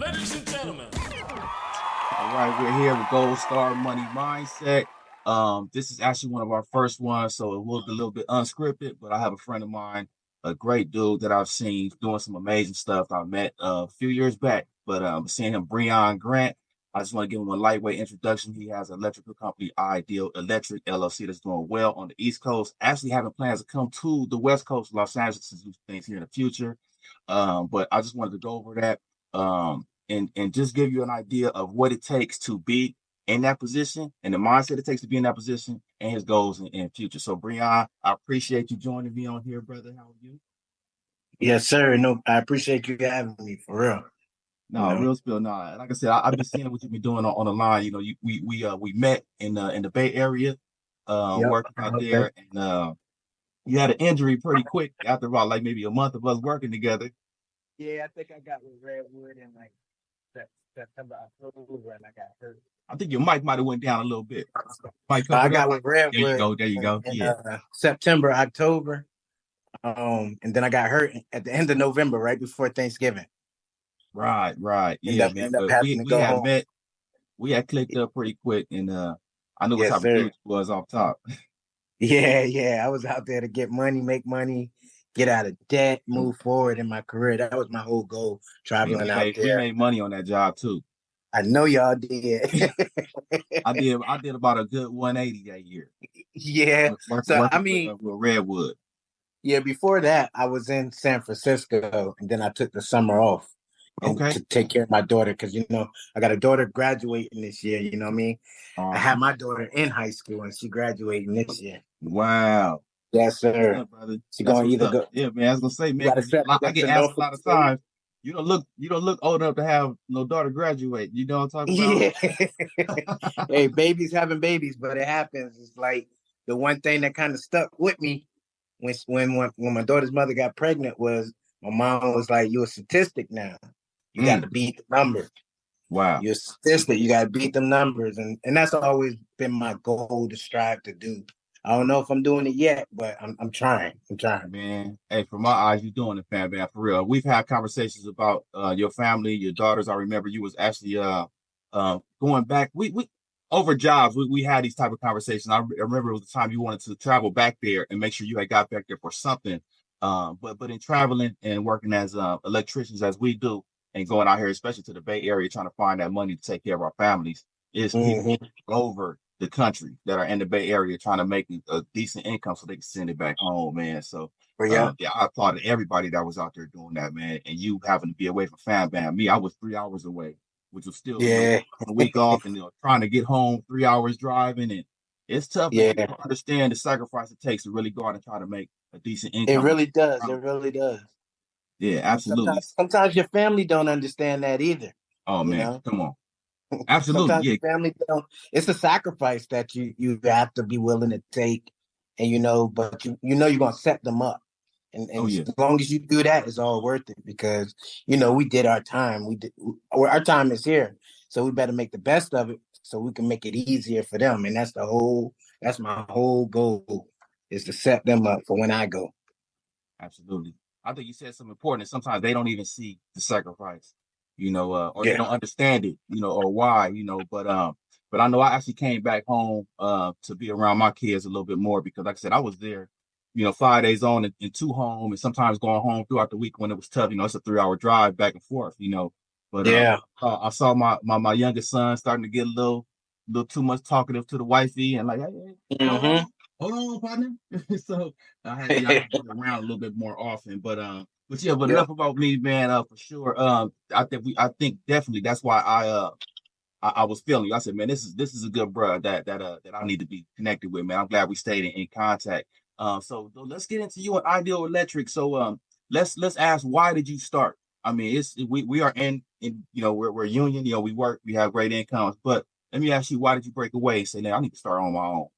Ladies and gentlemen. All right, we're here with Gold Star Money Mindset. This is actually one of our first ones, so it will be a little bit unscripted, but I have a friend of mine, a great dude that I've seen doing some amazing stuff. I met a few years back, but seeing him, Breon Grant, I just want to give him a lightweight introduction. He has an electrical company, Ideal Electric LLC, that's doing well on the East Coast. Actually having plans to come to the West Coast, Los Angeles, to do things here in the future. But I just wanted to go over that. And just give you an idea of what it takes to be in that position and the mindset it takes to be in that position and his goals in future. So, Breon, I appreciate you joining me on here, brother. How are you? Yes, sir. No, I appreciate you having me for real. No, real spill. No, like I said, I've been seeing what you've been doing on the line. You know, we met in the Bay Area, Yep. working out Okay. there, and you had an injury pretty quick after about like maybe a month of us working together. Yeah, I think I got with Redwood in like September, October, and I got hurt. I think your mic might have went down a little bit. Might I cover it up. got with There you Redwood go. There you go. in Yeah. September, October, and then I got hurt at the end of November, right before Thanksgiving. Right. End Yeah, up man. end up But having to we go had home. met, we had clicked up pretty quick, and I knew what Yes, type of dude sir. you was off top. Yeah. I was out there to get money, make money, get out of debt, move forward in my career. That was my whole goal, Man, traveling out we there. made money on that job too. I know y'all did. I did about a good 180 that year. Yeah. So I Working mean, with Redwood. yeah, before that, I was in San Francisco, and then I took the summer off and Okay. to take care of my daughter because I got a daughter graduating this year. You know what I mean? I Uh-huh. had my daughter in high school, and she graduating this year. Wow. Yes, sir. Yeah, brother. She That's gonna what's either up. go. Yeah, man. I was gonna say, We man, got because accepted I up get to asked a Norfolk lot of State. times, you don't look old enough to have no daughter graduate. You know what I'm Yeah. talking Hey, about? babies having babies, but it happens. It's like the one thing that kind of stuck with me when my daughter's mother got pregnant was my mom was like, "You're a statistic now. You got Mm, to beat the numbers. wow. You're a statistic. You got to beat them numbers." And that's always been my goal to strive to do. I don't know if I'm doing it yet, but I'm trying. I'm trying. Man, hey, from my eyes, you doing it, fam, man, for real. We've had conversations about your family, your daughters. I remember you was actually going back. We over jobs. We had these type of conversations. I remember it was the time you wanted to travel back there and make sure you had got back there for something. But in traveling and working as electricians as we do, and going out here, especially to the Bay Area, trying to find that money to take care of our families, is people Mm-hmm. over the country that are in the Bay Area trying to make a decent income so they can send it back home, man. So But yeah, yeah, I applauded everybody that was out there doing that, man. And you having to be away from fam bam. Me, I was 3 hours away, which was still, yeah, a week off and trying to get home 3 hours driving. And it's tough, man. yeah. People don't understand the sacrifice it takes to really go out and try to make a decent It income. really does. It really does. Yeah, And absolutely. sometimes your family don't understand that either. Oh You man, know, come on. Absolutely. sometimes Yeah. your family don't. It's a sacrifice that you have to be willing to take, and but you're gonna set them up. Oh And as yeah. long as you do that, it's all worth it because we did our time. Our time is here, so we better make the best of it so we can make it easier for them. And that's my whole goal is to set them up for when I go. Absolutely. I think you said something important. Sometimes they don't even see the sacrifice, or they Yeah, don't understand it, or why, but I know I actually came back home to be around my kids a little bit more because like I said, I was there, 5 days on and two home and sometimes going home throughout the week when it was tough, it's a 3 hour drive back and forth, But yeah, I saw my youngest son starting to get a little too much talkative to the wifey and like, hey, hmm hold on, partner. So I had to get around a little bit more often. But yeah, but yep. enough about me, man. For sure. I think definitely that's why I was feeling you. I said, man, this is a good bro that I need to be connected with, man. I'm glad we stayed in contact. So let's get into you and Ideal Electric. So let's ask, why did you start? I mean, we are in we're union, we work, we have great incomes, but let me ask you, why did you break away and say, now I need to start on my own?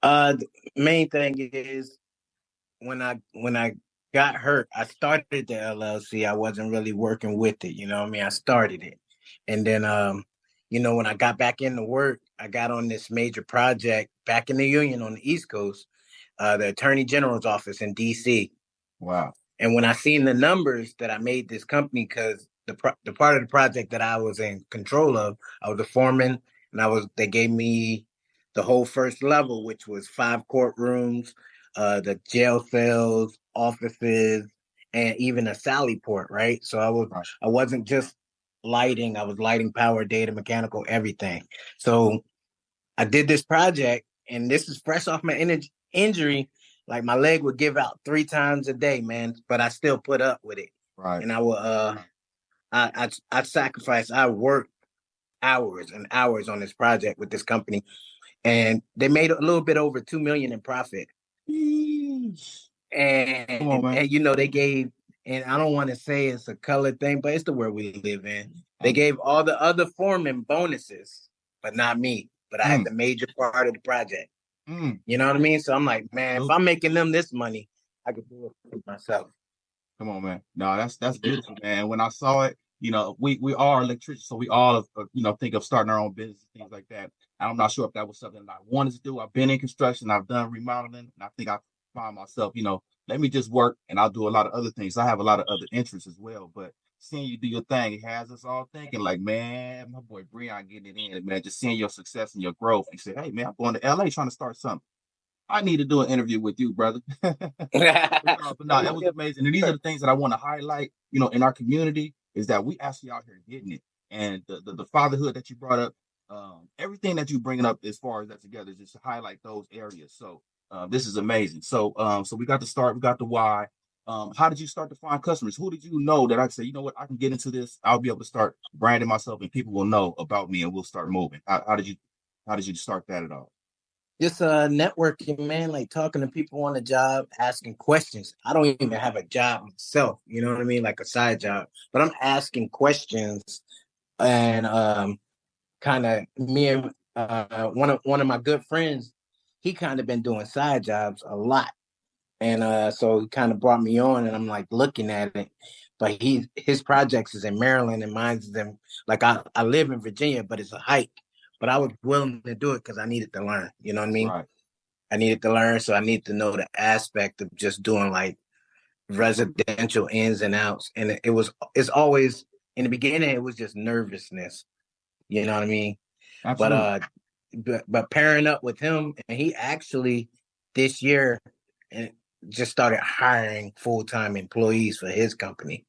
The main thing is when I got hurt, I started the LLC. I wasn't really working with it. You know what I mean? I started it, and then when I got back into work, I got on this major project back in the union on the East Coast, the Attorney General's office in DC. Wow. And when I seen the numbers that I made this company, because the part of the project that I was in control of. I was the foreman, and they gave me the whole first level, which was 5 courtrooms, the jail cells, offices, and even a Sally port. Right, so Right. I wasn't just lighting; I was lighting, power, data, mechanical, everything. So I did this project, and this is fresh off my injury. Like my leg would give out 3 times a day, man, but I still put up with it, Right. and I would I sacrificed. I worked hours and hours on this project with this company, and they made a little bit over 2 million in profit. Yeesh. Come on, And man. they gave, and I don't want to say it's a color thing, but it's the world we live in. They I, gave all the other foremen bonuses, but not me. But I had mm, the major part of the project. mm. You know what I mean? So I'm like, man, if Salute. I'm making them this money, I could do it for myself. Come on, man. No, that's beautiful, man. And when I saw it, we are electricians, so we all think of starting our own business, things like that. And I'm not sure if that was something that I wanted to do. I've been in construction, I've done remodeling, and I think I find myself, let me just work and I'll do a lot of other things. I have a lot of other interests as well, but seeing you do your thing, it has us all thinking like, man, my boy Breon getting it in, man. Just seeing your success and your growth. You say, hey, man, I'm going to LA trying to start something. I need to do an interview with you, brother. But no, it was amazing. And these are the things that I want to highlight, in our community is that we actually out here getting it. And the fatherhood that you brought up, everything that you bringing up as far as that together is just to highlight those areas. So this is amazing. So we got the start, we got the why. How did you start to find customers? Who did you know that I could say, you know what, I can get into this. I'll be able to start branding myself and people will know about me and we'll start moving. How did you start that at all? Just networking, man, like talking to people on the job, asking questions. I don't even have a job myself, you know what I mean? Like a side job. But I'm asking questions, and kind of me and one of my good friends, he kind of been doing side jobs a lot. And so he kind of brought me on, and I'm like looking at it. But his projects is in Maryland, and mine's in, like, I live in Virginia, but it's a hike. But I was willing to do it because I needed to learn. You know what I mean? Right. I needed to learn, so I need to know the aspect of just doing like residential ins and outs. And it's always in the beginning, it was just nervousness. You know what I mean? But Absolutely. pairing up with him, and he actually this year and just started hiring full-time employees for his company.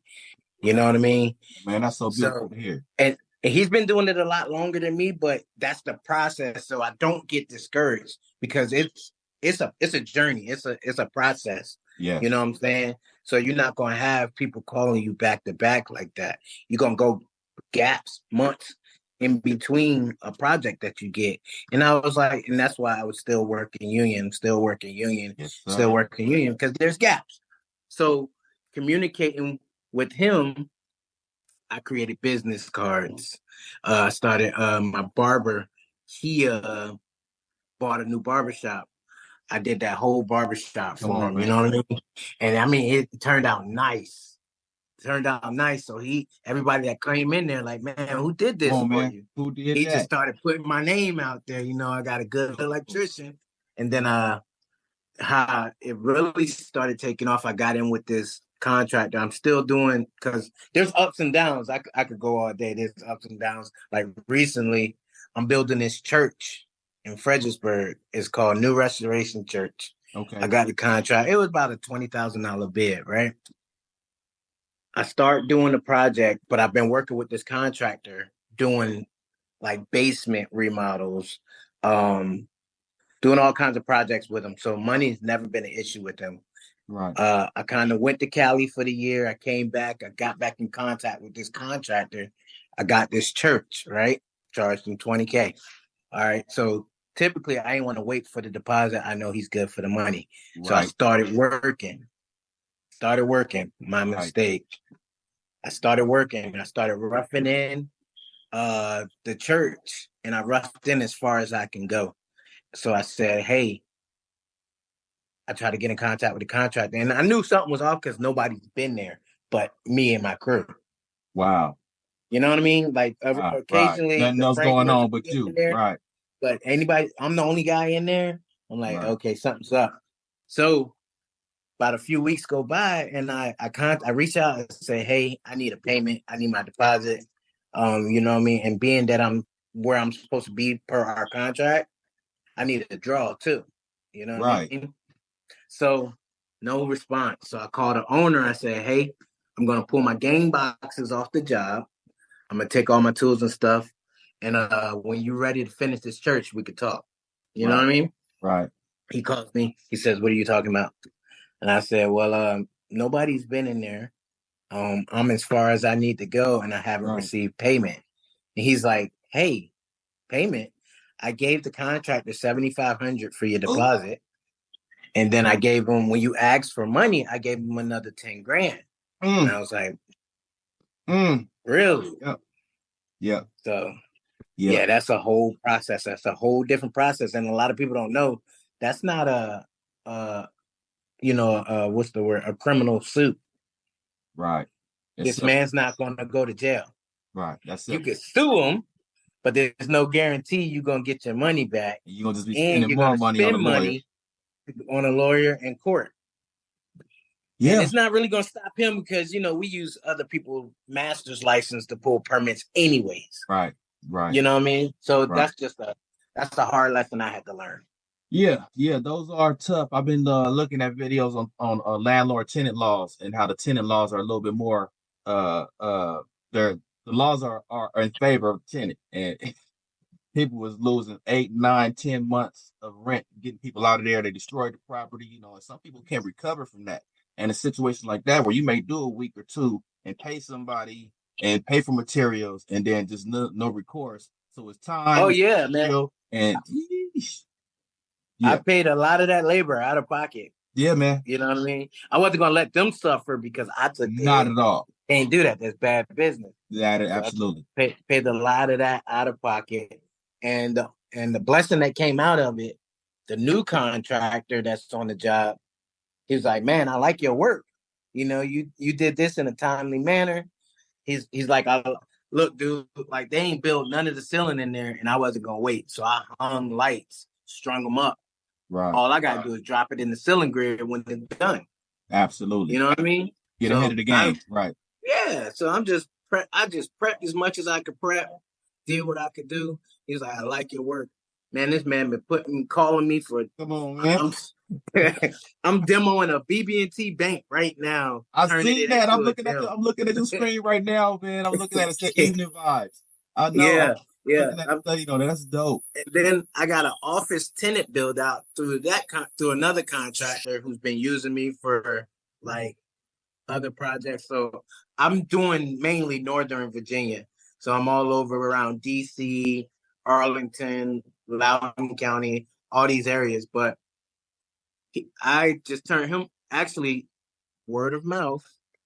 You know what I mean? Man, that's so beautiful So, to hear. and he's been doing it a lot longer than me, but that's the process. So I don't get discouraged because it's a journey. It's a process. You Yes. know what I'm saying? So you're not gonna have people calling you back to back like that. You're gonna go gaps, months in between a project that you get. And I was like, and that's why I was still working union, Yes, still sir. working union because there's gaps. So communicating with him, I created business cards. I started my barber. He bought a new barbershop. I did that whole barbershop Come for on, him. You man. know what I mean? And I mean, it turned out nice. Turned out nice. So everybody that came in there, like, man, who did Come this on, for man. you? Who did He just that? started putting my name out there. I got a good electrician. And then how it really started taking off. I got in with this contractor. I'm still doing because there's ups and downs. I could go all day. There's ups and downs. Like recently, I'm building this church in Fredericksburg. It's called New Restoration Church. I Okay. got the contract. It was about a $20,000 bid, right? I start doing the project, but I've been working with this contractor doing like basement remodels, um, doing all kinds of projects with him. So money's never been an issue with him. Right. I kind of went to Cali for the year. I came back. I got back in contact with this contractor. I got this church, right? Charged him 20K. All right. So typically I ain't want to wait for the deposit. I know he's good for the money. So I Right. started working. My Right. mistake. I started working. I started roughing in the church, and I roughed in as far as I can go. So I said, hey, I tried to get in contact with the contractor, and I knew something was off because nobody's been there but me and my crew. Wow. You know what I mean? Like Right. occasionally Nothing the else going Franklins on will but be in you. there, Right. but anybody, I'm the only guy in there. I'm like, Right. okay, something's up. So about a few weeks go by, and I reach out and say, hey, I need a payment. I need my deposit. You know what I mean? And being that I'm where I'm supposed to be per our contract, I need a draw too. You know what I Right. mean? So no response. So I called the owner. I said, hey, I'm gonna pull my game boxes off the job. I'm gonna take all my tools and stuff. And when you're ready to finish this church, we could talk. You know Right. what I mean? Right. He calls me. He says, what are you talking about? And I said, well, nobody's been in there. I'm as far as I need to go, and I haven't Right. received payment. And he's like, hey, payment. I gave the contractor $7,500 for your Ooh. deposit. And then I gave him, when you asked for money, I gave him another 10 grand. And Mm. I was like, Mm. really? Yeah. Yeah. So Yeah. yeah, that's a whole process. That's a whole different process. And a lot of people don't know that's not uh what's the word? A criminal suit. Right. It's This civil. man's not gonna go to jail. Right. That's You civil. could sue him, but there's no guarantee you're gonna get your money back. And you're gonna just be And spending you're more gonna money on a spend lawyer. money on a lawyer in court. And Yeah. it's not really gonna stop him because we use other people's master's license to pull permits anyways. Right. Right. You know what I mean? So Right. that's a hard lesson I had to learn. Yeah. Yeah. Those are tough. I've been looking at videos on landlord tenant laws and how the tenant laws are a little bit more they're the laws are in favor of the tenant, and people was losing 8, 9, 10 months of rent, getting people out of there. They destroyed the property, and some people can't recover from that. And a situation like that where you may do a week or two and pay somebody and pay for materials and then just no recourse. So it's Oh time, it's yeah, man. material, and I yeah, paid a lot of that labor out of pocket. yeah, man, You know what I mean? I wasn't gonna let them suffer because I took the not hit. at all. Can't do that. That's bad business. That So I absolutely paid a lot of that out of pocket, and the blessing that came out of it, the new contractor that's on the job, he was like, "Man, I like your work. You did this in a timely manner." He's like, Look, dude, like they ain't built none of the ceiling in there, and I wasn't gonna wait, so I hung lights, strung them up. right. All I gotta do is drop it in the ceiling grid when it's done. You Absolutely. know what I mean? Get ahead of So the game. Right. so I just prepped as much as I could prep, did what I could do. He's like, I like your work. Man, this man been calling me for Come on, man. I'm I'm demoing a BB&T bank right now, I turning seen it that. into a gym. I'm looking at your screen right now, man. I'm looking at it. Said evening vibes. I know. Yeah, I'm yeah. looking at the study. That's dope. And then I got an office tenant build out through another contractor who's been using me for like other projects. So I'm doing mainly Northern Virginia. So I'm all over around DC, Arlington, Loudoun County, all these areas. But I just turned him actually word of mouth.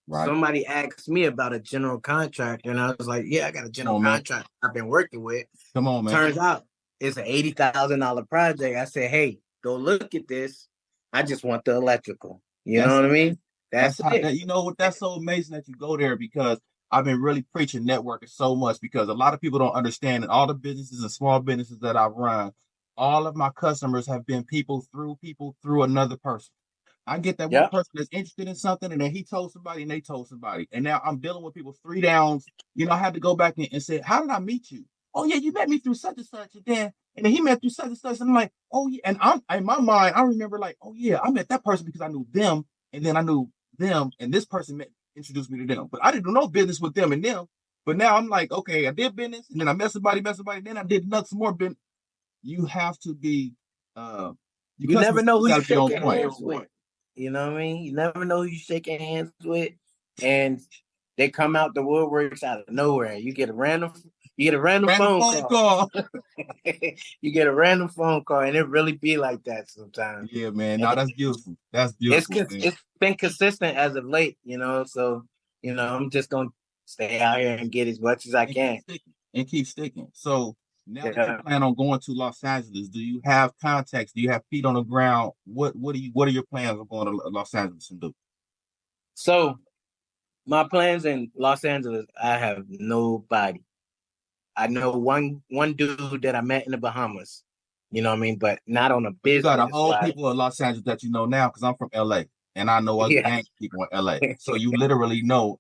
Right. Somebody asked me about a general contractor, and I was like, "Yeah, I got a Come general on, man. contractor I've been working with." Come on, man. Turns out it's an $80,000 project. I said, "Hey, go look at this. I just want the electrical." You know That's what I mean? that's That's how it. that you know what that's so amazing that you go there because I've been really preaching networking so much because a lot of people don't understand that all the businesses and small businesses that I've run, all of my customers have been people through another person. I get that one Yep. person that's interested in something, and then he told somebody, and they told somebody, and now I'm dealing with people 3 downs. I had to go back and say, "How did I meet you?" "Oh yeah, you met me through such and such," and then he met through such and such. And I'm like, "Oh yeah," and I'm in my mind, I remember like, "Oh yeah, I met that person because I knew them, and then I knew them, and this person introduced me to them, but I didn't do no business with them and them." But now I'm like, okay, I did business, and then I met somebody, then I did another some more business. You have to be, your You customer never know service who got you to be on shaking point. hands with. You know what I mean? You never know who you shaking hands with, and they come out the woodworks out of nowhere. You get a random Random phone phone call. call. You get a random phone call, and it really be like that sometimes. Yeah, man. No, And that's beautiful. That's it's beautiful, man. it's been consistent as of late, So I'm just gonna stay out here and get as much as I And keep can. sticking. And keep sticking. So now that you Yeah. plan on going to Los Angeles, do you have contacts? Do you have feet on the ground? What are your plans of going to Los Angeles and do? So my plans in Los Angeles, I have nobody. I know one dude that I met in the Bahamas. You know what I mean? But not on a But you got a business whole wise. people of Los Angeles that you know now, because I'm from LA. and I know a Yeah. gang of people in LA. So you literally know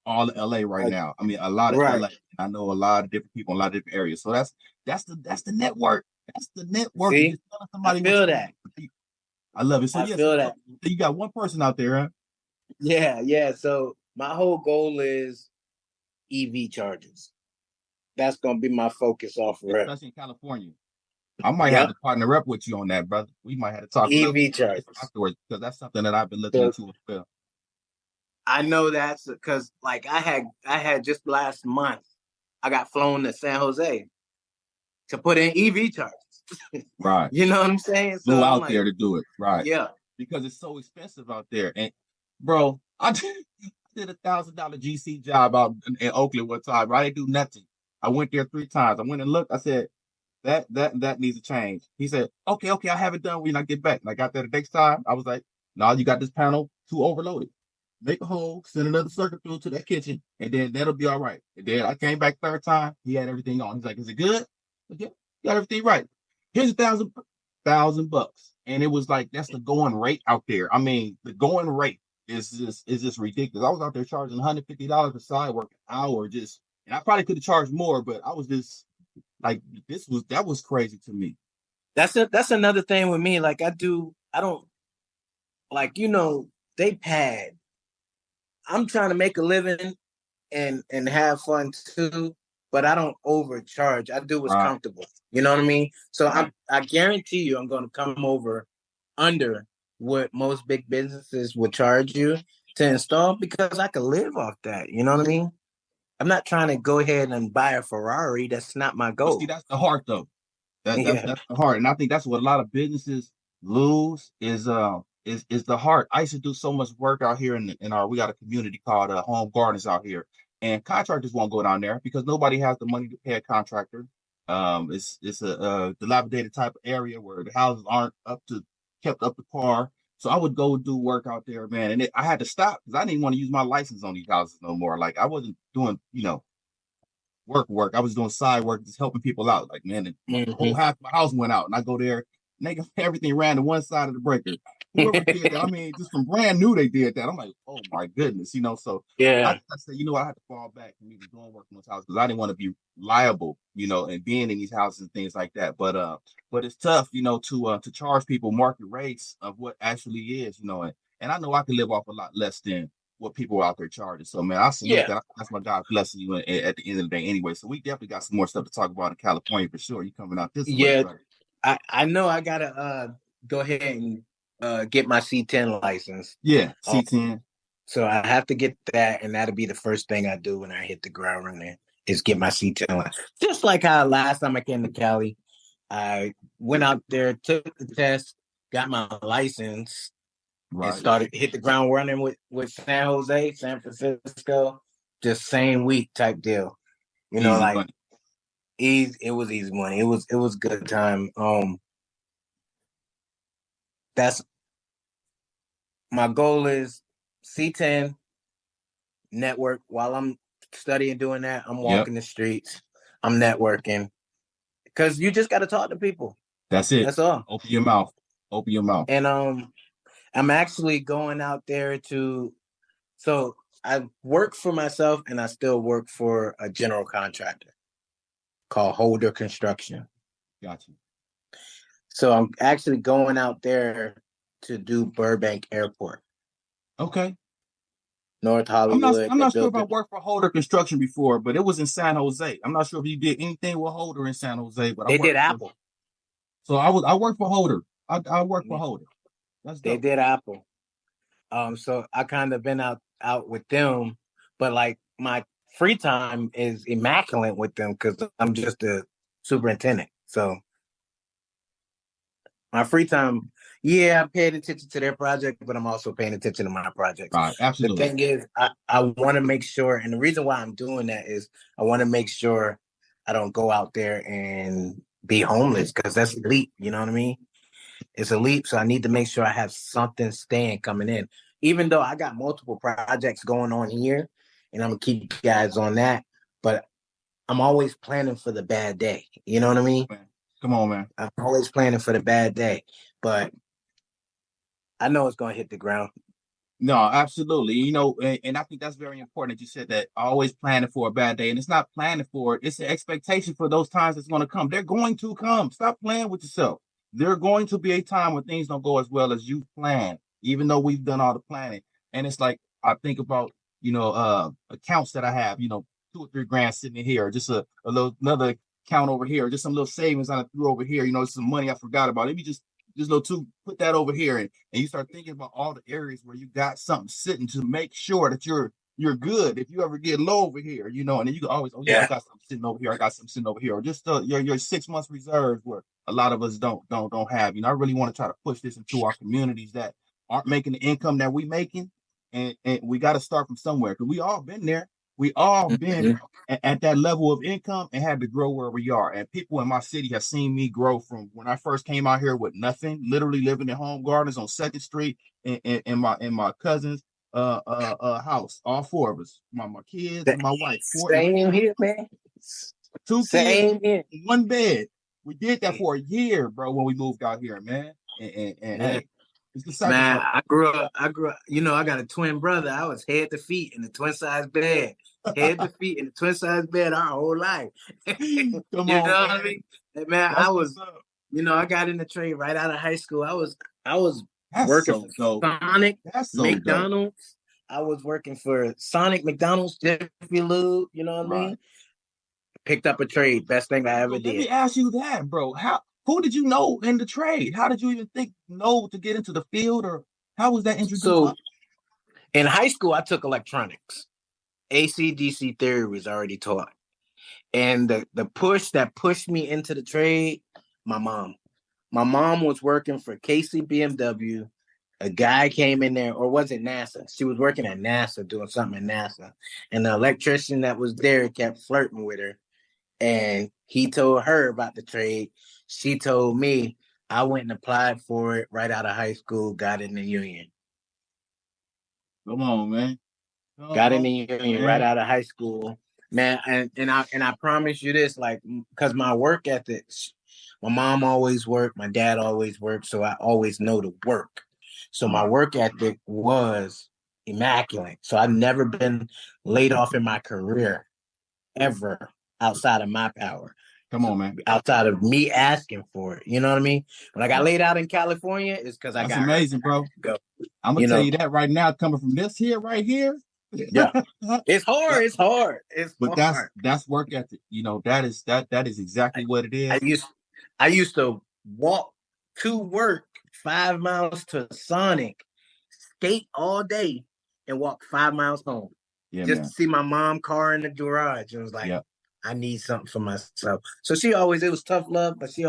all of LA right now. I mean, a lot of Right. LA. I know a lot of different people in a lot of different areas. So that's the network. That's the network. You See, just telling I somebody what feel you that. need. I love it. So I yeah, so feel that. you got one person out there, huh? Yeah, yeah. So my whole goal is EV chargers. That's gonna be my focus off rip. Especially in California. I might have Yep. to partner up with you on that, brother. We might have to talk about EV this chargers. afterwards because that's something that I've been looking So into as well. I know that's because like I had just last month I got flown to San Jose to put in EV chargers. Right. You know what I'm saying? So Go I'm out like, there to do it. Right. yeah, Because it's so expensive out there. And bro, I did $1,000 GC job out in Oakland one time. I didn't do nothing. I went there 3 times. I went and looked. I said, that needs a change. He said, okay, I'll have it done when I get back. And I got there the next time. I was like, no, you got this panel too overloaded. Make a hole, send another circuit through to that kitchen, and then that'll be all right. And then I came back third time. He had everything on. He's like, is it good? Like, yeah, you got everything right. Here's $1,000. And it was like that's the going rate out there. I mean, the going rate is just ridiculous. I was out there charging $150 for side work an hour, just and I probably could have charged more, but I was just like that was crazy to me. that's another thing with me. Like I don't like they pad. I'm trying to make a living and have fun too, but I don't overcharge. I do what's Right, comfortable. You know what I mean? So right. I guarantee you I'm gonna come over under what most big businesses would charge you to install because I could live off that. You know what I mean? I'm not trying to go ahead and buy a Ferrari. That's not my But see, goal. that's the heart though. That's Yeah. that's the heart, and I think that's what a lot of businesses lose is the heart. I used to do so much work out here in our we got a community called Home Gardens out here, and contractors won't go down there because nobody has the money to pay a contractor. It's a dilapidated type of area where the houses aren't kept up to par. So I would go do work out there, man, and I had to stop because I didn't want to use my license on these houses no more. Like I wasn't doing, work. I was doing side work, just helping people out. Like, man, the whole Hmm. half of my house went out, and I go there, and they everything ran to one side of the breaker. Whoever did that, I mean, just from brand new, they did that. I'm like, oh my goodness. So Yeah. I said, I had to fall back from even doing work in those houses because I didn't want to be liable, and being in these houses and things like that. But it's tough, to charge people market rates of what actually is, and I know I can live off a lot less than what people are out there charging. So man, I salute Yeah. that. That's my God blessing you at the end of the day anyway. So we definitely got some more stuff to talk about in California for sure. You coming out this way, Yeah. brother. I know I gotta go ahead and get my C10 license. Yeah, Um, C10. so I have to get that, and that'll be the first thing I do when I hit the ground running is get my C10 license. Just like how last time I came to Cali, I went out there, took the test, got my license, and Right. started hit the ground running with San Jose, San Francisco, just same week type deal. Easy Like money. easy. It was easy money. It was good time. That's my goal is C10 network. While I'm studying doing that, I'm Yep. walking the streets. I'm networking because you just got to talk to people. That's it. That's all. Open your mouth. Open your mouth. And I'm actually going out there to. So I work for myself, and I still work for a general contractor called Holder Construction. Got you. So I'm actually going out there to do Burbank Airport, Okay. North I'm not Hollywood. I'm They not sure if built I it. worked for Holder Construction before, but it was in San Jose. I'm not sure if you did anything with Holder in San Jose, but I They did worked for Apple. so I worked for Holder. I worked for Holder. That's They dope. did Apple. So I kind of been out with them, but like my free time is immaculate with them because I'm just a superintendent. So my free time, yeah, I'm paying attention to their project, but I'm also paying attention to my projects. Right. The Absolutely. thing is, I want to make sure, and the reason why I'm doing that is I want to make sure I don't go out there and be homeless because that's elite. You know what I mean? It's elite, so I need to make sure I have something staying coming in. Even though I got multiple projects going on here, and I'm gonna keep you guys on that, but I'm always planning for the bad day. You know what I Come on, mean? man. Come on, man. I'm always planning for the bad day. But, I know it's gonna hit the ground. No, absolutely. And I think that's very important that you said that always planning for a bad day. And it's not planning for it, it's an expectation for those times that's going to come. They're going to come. Stop playing with yourself. There going to be a time when things don't go as well as you plan, even though we've done all the planning. And it's like I think about, accounts that I have, 2 or 3 grand sitting in here, just a little another account over here, just some little savings I threw over here, some money I forgot about. Let me just little two, put that over here, and you start thinking about all the areas where you got something sitting to make sure that you're good. If you ever get low over here, and then you can always, oh yeah, I Yeah. got something sitting over here, I got something sitting over here, or just your 6 months reserves where a lot of us don't have. I really want to try to push this into our communities that aren't making the income that we making, and we got to start from somewhere because we all been there. We all been Mhm. at that level of income and had to grow where we are. And people in my city have seen me grow from when I first came out here with nothing, literally living in home gardens on Second Street in my cousin's house. All 4 of us, my kids and my wife, four and Same here, man. 2 kids, Same here. 1 bed. We did that for a year, bro, when we moved out here, man. And Yeah. hey, it's the Man, sacrifice. I grew up, I got a twin brother. I was head to feet in the twin size bed. Head to feet in the twin size bed our whole life. Come You know on, what I man. mean? And man, That's what's up. I got in the trade right out of high school. I was That's working for so dope. Sonic, That's so dope. McDonald's. I was working for Sonic, McDonald's, Jiffy Lube, you know what I Right. mean? Picked up a trade. Best thing I So ever let me did. ask you that, bro. Who did you know in the trade? How did you even know to get into the field, or how was that introduced to So you? in high school, I took electronics. AC/DC theory was already taught. And the push that pushed me into the trade, my mom. My mom was working for Casey BMW. A guy came in there, or was it NASA? She was working at NASA doing something at NASA. And the electrician that was there kept flirting with her. And he told her about the trade. She told me. I went and applied for it right out of high school, got in the union. Come on, man. Come Got in on, the union right man. out of high school, man. And I promise you this, like, because my work ethics, my mom always worked, my dad always worked, so I always know to work. So my Right. work ethic was immaculate. So I've never been laid off in my career ever outside of my power. Come So on, man. outside of me asking for it, you know what I mean? When I got Right. laid out in California, it's because I That's got hurt. amazing, I bro. had to go. I'm gonna You tell know, you that right now, coming from this here, right here. yeah. It's that, hard. It's hard. It's but that's hard. that's work ethic. That is I, exactly what it I is. used I used to walk to work 5 miles to Sonic, skate all day, and walk 5 miles home Yeah, just to man. see my mom car in the garage. It was like, Yeah, I need something for myself. So it was tough love, but she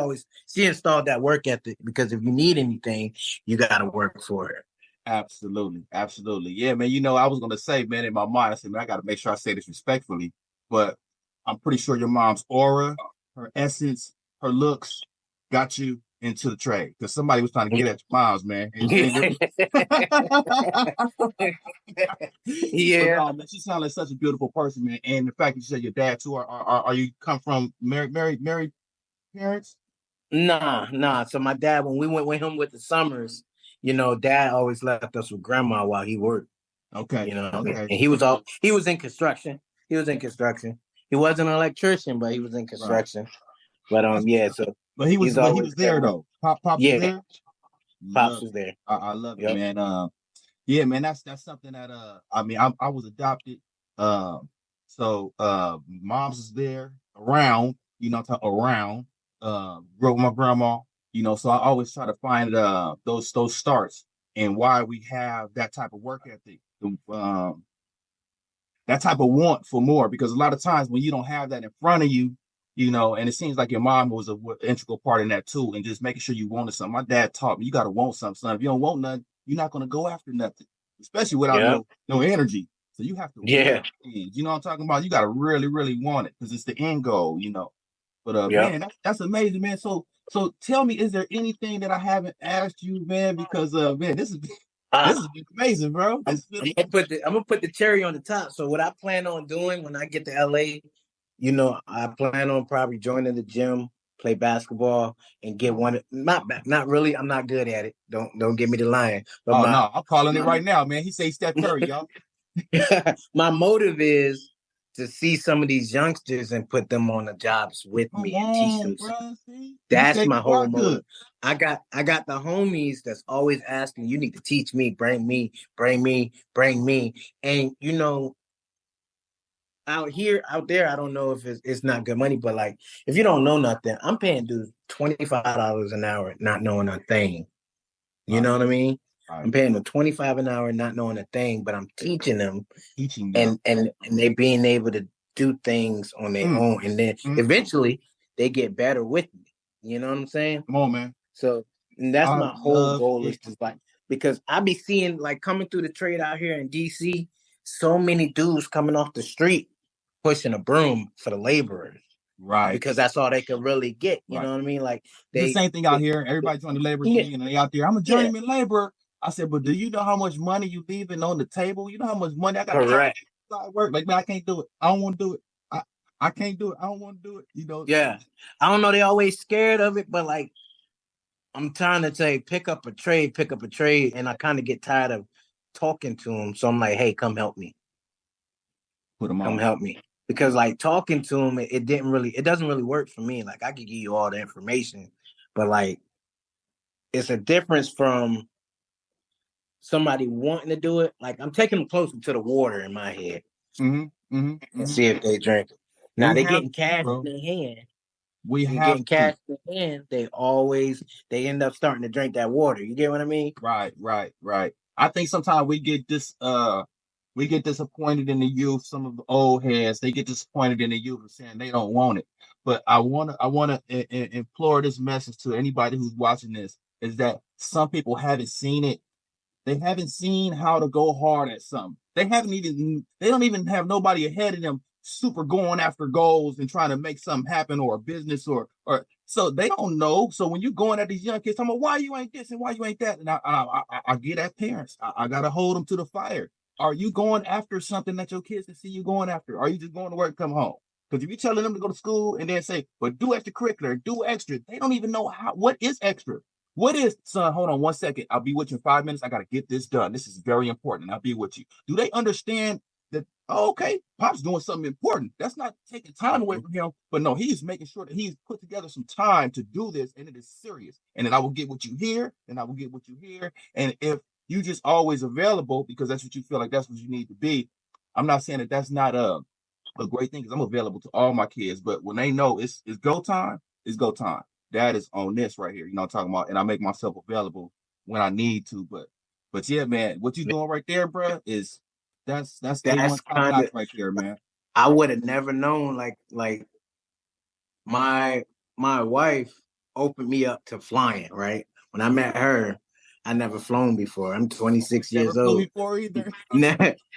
installed that work ethic because if you need anything, you got to work for it. absolutely, absolutely. Yeah, man. I was gonna say, man, in my mind, I said, man, I gotta make sure I say this respectfully, but I'm pretty sure your mom's aura, her essence, her looks got you into the trade because somebody was trying to get at your moms, man. But Yeah. no, man, she sounds like such a beautiful person, man. And the fact that you said your dad too, are you come from married parents? Nah. So my dad, when we went with him with the summers, dad always left us with grandma while he worked. Okay, And okay, he was in construction. He was in construction. He wasn't an electrician, but he was in right. construction. But That's what's yeah, up. so But he was, he's but he always was there been though. Pops was yeah, there. pops Love was it. there. I love it, Yep. man. Yeah, man, that's something that I mean, I was adopted. So mom's is there around, around. Grew up with my grandma, so I always try to find those starts and why we have that type of work ethic. That type of want for more because a lot of times when you don't have that in front of you, and it seems like your mom was a integral part in that too, and just making sure you wanted something. My dad taught me you got to want something, son. If you don't want nothing, you're not going to go after nothing, especially without Yep. no energy. So you have to want Yeah. things. You know what I'm talking about? You got to really, really want it because it's the end goal. But Yep. man, that's amazing, man. So tell me, is there anything that I haven't asked you, man? Because man, this is Uh, this has been amazing, bro. This has been I'm gonna put the cherry on the top. So what I plan on doing when I get to LA, I plan on probably joining the gym. play basketball, and get one. Not really. I'm not good at it. Don't get me the line. But Oh no, I'm calling it right now, man. He say Steph Curry, y'all. my motive is to see some of these youngsters and put them on the jobs with Come me and teach on, them. bro. See, you That's said my you are whole good. motive. I got the homies that's always asking, you need to teach me, bring me, bring me, bring me. And out there, I don't know if it's not good money, but like if you don't know nothing, I'm paying dudes $25 an hour, not knowing a thing. You Right, know what I mean? right. I'm paying them 25 an hour, not knowing a thing, but I'm teaching them Teaching them. and they being able to do things on their Mm, own. And then mm. eventually they get better with me. You know what I'm saying? Come on, man. So and that's I my whole love goal is it. just like because I be seeing like coming through the trade out here in DC, so many dudes coming off the street pushing a broom for the laborers Right, because that's all they can really get. You right. know what I mean? Like The they, same thing out they here. Everybody's on the labor yeah, thing, and they out there. I'm a yeah, journeyman laborer. I said, but do you know how much money you leaving on the table? You know how much money I got to correct. work? Like, man, I can't do it. I don't want to do it. I, I can't do it. I don't want to do it. You know. Yeah. I don't know, they always scared of it, but like I'm trying to say pick up a trade, and I kind of get tired of talking to them. So I'm like, hey, Put them come on. help me. Because like talking to them, it doesn't really work for me. Like I could give you all the information, but like it's a difference from somebody wanting to do it. Like I'm taking them closer to the water in my head Mm-hmm. Mm-hmm. and Mm-hmm. see if they drink it. Now We they're have getting to, cash in bro. their hand. We They're have getting to. cash in their hand. They end up starting to drink that water. You get what I mean? Right, right, right. I think sometimes we get disappointed in the youth. Some of the old heads they get disappointed in the youth and saying they don't want it. But I wanna implore this message to anybody who's watching this is that some people haven't seen it. They haven't seen how to go hard at something. They don't even have nobody ahead of them super going after goals and trying to make something happen or a business or so they don't know. So when you're going at these young kids, I'm like, why you ain't this and why you ain't that? And I get at parents. I gotta hold them to the fire. Are you going after something that your kids can see you going after? Or are you just going to work, come home? Because if you're telling them to go to school and then say, but do extracurricular, do extra, they don't even know what is extra. What is, son? Hold on 1 second. I'll be with you in 5 minutes. I got to get this done. This is very important. I'll be with you. Do they understand that? Oh, okay, Pop's doing something important. That's not taking time away from him, but no, he's making sure that he's put together some time to do this, and it is serious. And then I will get what you hear, and I will get what you hear. And if you just always available because that's what you feel like that's what you need to be, I'm not saying that that's not a great thing because I'm available to all my kids. But when they know it's go time, it's go time. That is on this right here. You know what I'm talking about? And I make myself available when I need to. But yeah, man, what you doing right there, bro, is that's A1 That's top kind notch of right there, man. I would have never known like my my wife opened me up to flying, right? When I met her, I never flown before. I'm 26 Never years flew old. before either.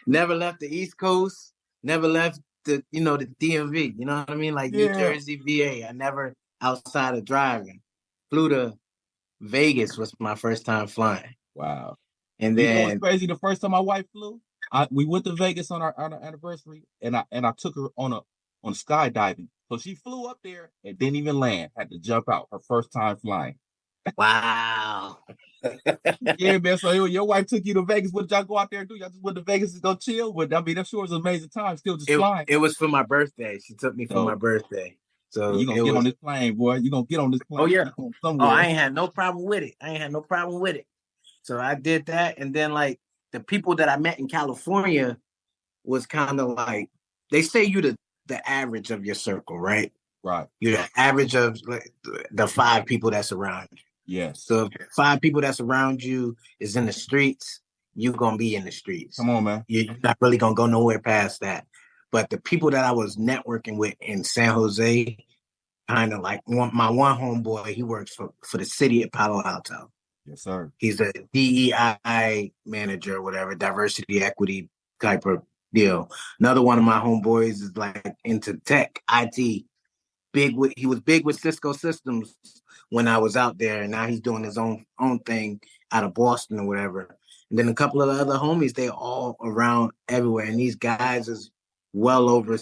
Never left the East Coast, never left the DMV, you know what I mean? Like New Yeah. Jersey, VA. I never outside of driving. Flew to Vegas was my first time flying. Wow. And You know what's then crazy? The first time my wife flew, we went to Vegas on our anniversary, and I took her on skydiving. So she flew up there and didn't even land. Had to jump out. Her first time flying. wow. Yeah, man. So your wife took you to Vegas. What did y'all go out there and do? Y'all just went to Vegas to go chill? But I mean, I'm sure it was an amazing time. Still just flying. It was for my birthday. She took me for my So birthday. you So gonna it get on was this plane, boy. You gonna get on this oh plane. yeah. You going Oh, I somewhere. ain't had no problem with it. I ain't had no problem with it. So I did that. And then like the people that I met in California was kind of like they say you the average of your circle, right? Right. You're the average of like, the five people that's around you. Yes. So if five people that's around you is in the streets, you're gonna be in the streets. Come on, man. You're not really gonna go nowhere past that. But the people that I was networking with in San Jose, kind of like my one homeboy, he works for the city of Palo Alto. Yes, sir. He's a DEI manager or whatever, diversity equity type of deal. Another one of my homeboys is like into tech, IT. He was big with Cisco Systems when I was out there, and now he's doing his own thing out of Boston or whatever. And then a couple of the other homies, they all around everywhere. And these guys is well over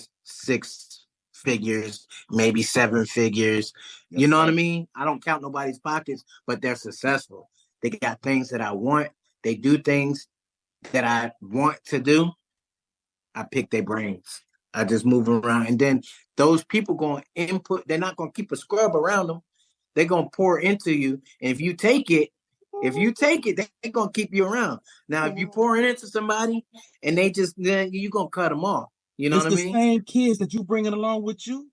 figures, maybe seven figures. You Yes, know what I sir. mean? I don't count nobody's pockets, but they're successful. They got things that I want. They do things that I want to do. I pick their brains. I just move around. And then those people going to input, they're not going to keep a scrub around them. They're going to pour into you. And if you take it, they're going to keep you around. Now, if you pour it into somebody and then you're going to cut them off. You know It's what I the mean? same kids that you bringing along with you.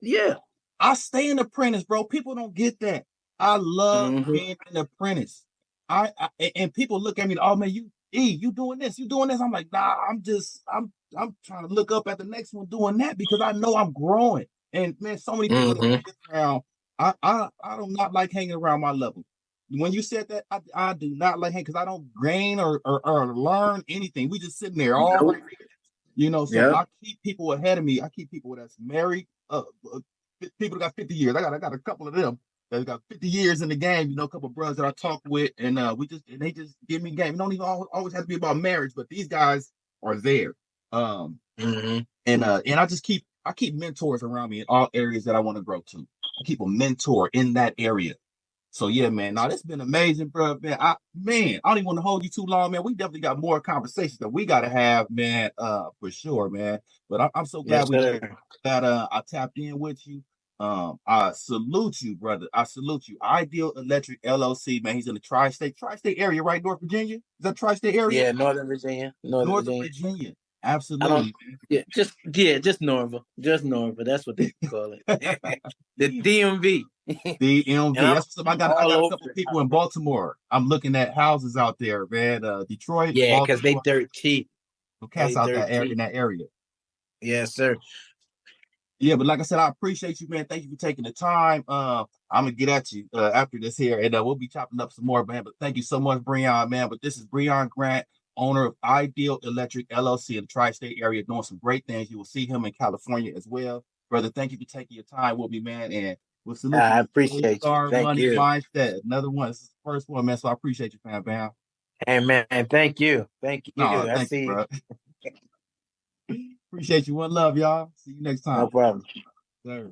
Yeah. I stay an apprentice, bro. People don't get that. I love Mm-hmm. being an apprentice. And people look at me, oh man, you doing this, you doing this. I'm like, nah, I'm trying to look up at the next one doing that because I know I'm growing. And man, so many people that Mm-hmm. I get around, I do not like hanging around my level. When you said that, I do not like hanging because I don't gain or learn anything. We just sitting there all Nope. right. So Yep. I keep people ahead of me. I keep people that's married. People that got 50 years. I got a couple of them that got 50 years in the game. A couple of brothers that I talk with, and they just give me game. It don't even always have to be about marriage, but these guys are there. Um, Mm-hmm. and I keep mentors around me in all areas that I want to grow to. I keep a mentor in that area. So yeah, man. Now this has been amazing, bro. Man, I don't even want to hold you too long, man. We definitely got more conversations that we gotta have, man. For sure, man. But I'm so glad Yes, we sir. that I tapped in with you. I salute you, brother. I salute you. Ideal Electric LLC, man. He's in the tri-state area, right? North Virginia. Is that tri-state area? Yeah, Northern Virginia. Northern Northern Virginia. Virginia. I don't. Absolutely, Just Norva. Just Norva. That's what they call it. The DMV. And DMV. I'm That's what's up. I got all a over couple the people top. in Baltimore. I'm looking at houses out there, man. Detroit, Yeah, because they Baltimore. dirt cheap. Cats They out dirt that area in cheap. that area. Yes, sir. Yeah, but like I said, I appreciate you, man. Thank you for taking the time. I'm gonna get at you after this here, and we'll be chopping up some more, man. But thank you so much, Breon, man. But this is Breon Grant, owner of Ideal Electric LLC in the tri-state area, doing some great things. You will see him in California as well, brother. Thank you for taking your time with me, man, and we'll salute you. I Gold appreciate you. Star Thank Money you. Mindset, another one. This is the first one, man. So I appreciate you, fam, bam. Hey, man. Thank you. Thank No, you. I thank you, see. bro. Appreciate you. One love, y'all. See you next No time. problem. Sir.